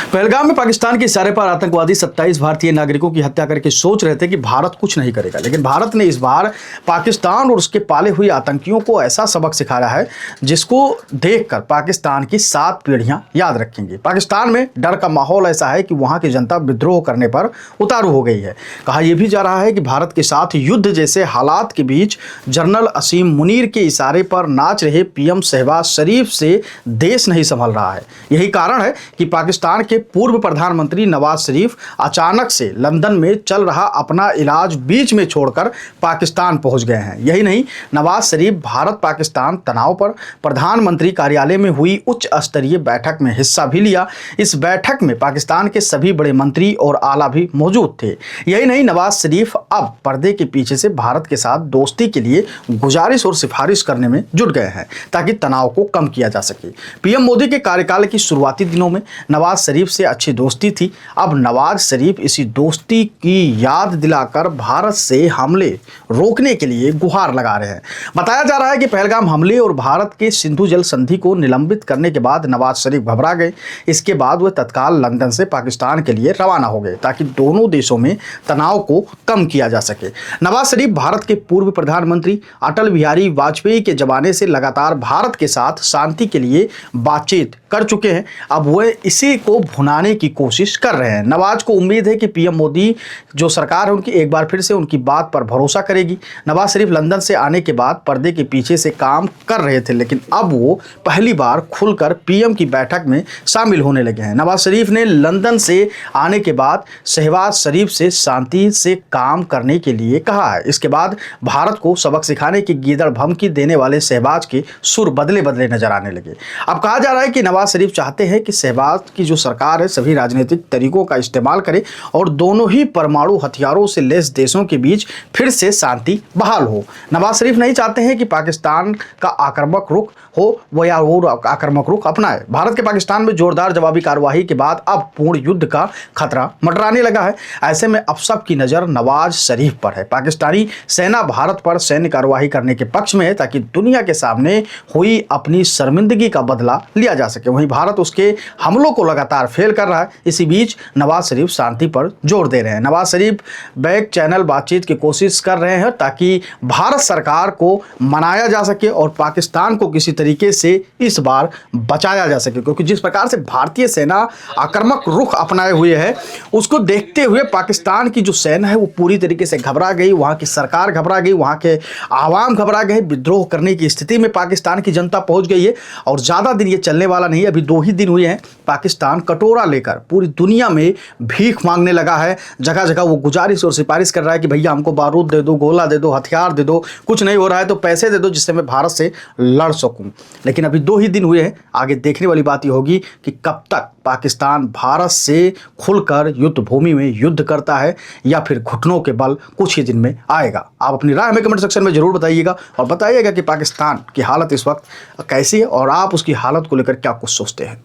पहलगाम में पाकिस्तान के इशारे पर आतंकवादी 27 भारतीय नागरिकों की हत्या करके सोच रहे थे कि भारत कुछ नहीं करेगा, लेकिन भारत ने इस बार पाकिस्तान और उसके पाले हुए आतंकियों को ऐसा सबक सिखाया है जिसको देखकर पाकिस्तान की 7 पीढ़ियां याद रखेंगी। पाकिस्तान में डर का माहौल ऐसा है कि वहां की जनता विद्रोह करने पर उतारू हो गई है। कहा यह भी जा रहा है कि भारत के साथ युद्ध जैसे हालात के बीच जनरल असीम मुनीर के इशारे पर नाच रहे पीएम शहबाज शरीफ से देश नहीं संभल रहा है। यही कारण है कि पाकिस्तान के पूर्व प्रधानमंत्री नवाज शरीफ अचानक से लंदन में चल रहा अपना इलाज बीच में छोड़कर पाकिस्तान पहुंच गए हैं। यही नहीं, नवाज शरीफ भारत पाकिस्तान तनाव पर प्रधानमंत्री कार्यालय में हुई उच्च स्तरीय बैठक में हिस्सा भी लिया। इस बैठक में पाकिस्तान के सभी बड़े मंत्री और आला भी मौजूद थे। यही नहीं, नवाज शरीफ अब पर्दे के पीछे से भारत के साथ दोस्ती के लिए गुजारिश और सिफारिश करने में जुट गए हैं ताकि तनाव को कम किया जा सके। पीएम मोदी के कार्यकाल की शुरुआती दिनों में नवाज शरीफ से अच्छी दोस्ती थी। अब नवाज शरीफ इसी दोस्ती की याद दिलाकर भारत से हमले रोकने के लिए गुहार लगा रहे हैं। बताया जा रहा है कि पहलगाम हमले और भारत के सिंधु जल संधि को निलंबित करने के बाद नवाज शरीफ घबरा गए। इसके बाद वे तत्काल लंदन से पाकिस्तान के लिए रवाना हो गए ताकि दोनों देशों में तनाव को कम किया जा सके। नवाज शरीफ भारत के पूर्व प्रधानमंत्री अटल बिहारी वाजपेयी के जमाने से लगातार भारत के साथ शांति के लिए बातचीत कर चुके हैं। अब वे इसी को भुनाने की कोशिश कर रहे हैं। नवाज को उम्मीद है कि पीएम मोदी जो सरकार है उनकी एक बार फिर से उनकी बात पर भरोसा करेगी। नवाज शरीफ लंदन से आने के बाद पर्दे के पीछे से काम कर रहे थे, लेकिन अब वो पहली बार खुलकर पीएम की बैठक में शामिल होने लगे हैं। नवाज शरीफ ने लंदन से आने के बाद शहबाज शरीफ से शांति से काम करने के लिए कहा है। इसके बाद भारत को सबक सिखाने की गीदड़ धमकी देने वाले शहबाज के सुर बदले बदले नजर आने लगे। अब कहा जा रहा है कि नवाज शरीफ चाहते हैं कि शहबाज की जो सरकार है सभी राजनीतिक तरीकों का इस्तेमाल करे और दोनों ही परमाणु हथियारों से लैस देशों के बीच फिर से शांति बहाल हो। नवाज शरीफ नहीं चाहते हैं कि पाकिस्तान का आक्रामक रुख हो वो आक्रामक रुख अपनाए। भारत के पाकिस्तान में जोरदार जवाबी कार्रवाई के बाद अब पूर्ण युद्ध का खतरा मंडराने लगा है। ऐसे में अब सबकी नजर नवाज शरीफ पर है। पाकिस्तानी सेना भारत पर सैन्य कार्रवाई करने के पक्ष में है ताकि दुनिया के सामने हुई अपनी शर्मिंदगी का बदला लिया जा सके। वहीं भारत उसके हमलों को लगातार फेल कर रहा है। इसी बीच नवाज शरीफ शांति पर जोर दे रहे हैं। नवाज शरीफ बैक चैनल बातचीत की कोशिश कर रहे हैं ताकि भारत सरकार को मनाया जा सके और पाकिस्तान को किसी तरीके से इस बार बचाया जा सके, क्योंकि जिस प्रकार से भारतीय सेना आक्रामक रुख अपनाए हुए है उसको देखते हुए पाकिस्तान की जो सेना है वो पूरी तरीके से घबरा गई। वहां की सरकार घबरा गई, वहां के आवाम घबरा गए। विद्रोह करने की स्थिति में पाकिस्तान की जनता पहुंच गई है और ज्यादा दिन ये चलने वाला नहीं है। अभी 2 ही दिन हुए हैं। पाकिस्तान कटोरा लेकर पूरी दुनिया में भीख मांगने लगा है। जगह जगह वो गुजारिश और सिफारिश कर रहा है कि भैया हमको बारूद दे दो, गोला दे दो, हथियार दे दो, कुछ नहीं हो रहा है तो पैसे दे दो जिससे मैं भारत से लड़ सकूं। लेकिन अभी 2 ही दिन हुए हैं। आगे देखने वाली बात ये होगी कि कब तक पाकिस्तान भारत से खुलकर युद्ध भूमि में युद्ध करता है या फिर घुटनों के बल कुछ ही दिन में आएगा। आप अपनी राय हमें कमेंट सेक्शन में जरूर बताइएगा और बताइएगा कि पाकिस्तान की हालत इस वक्त कैसी है और आप उसकी हालत को लेकर क्या कुछ सोचते हैं।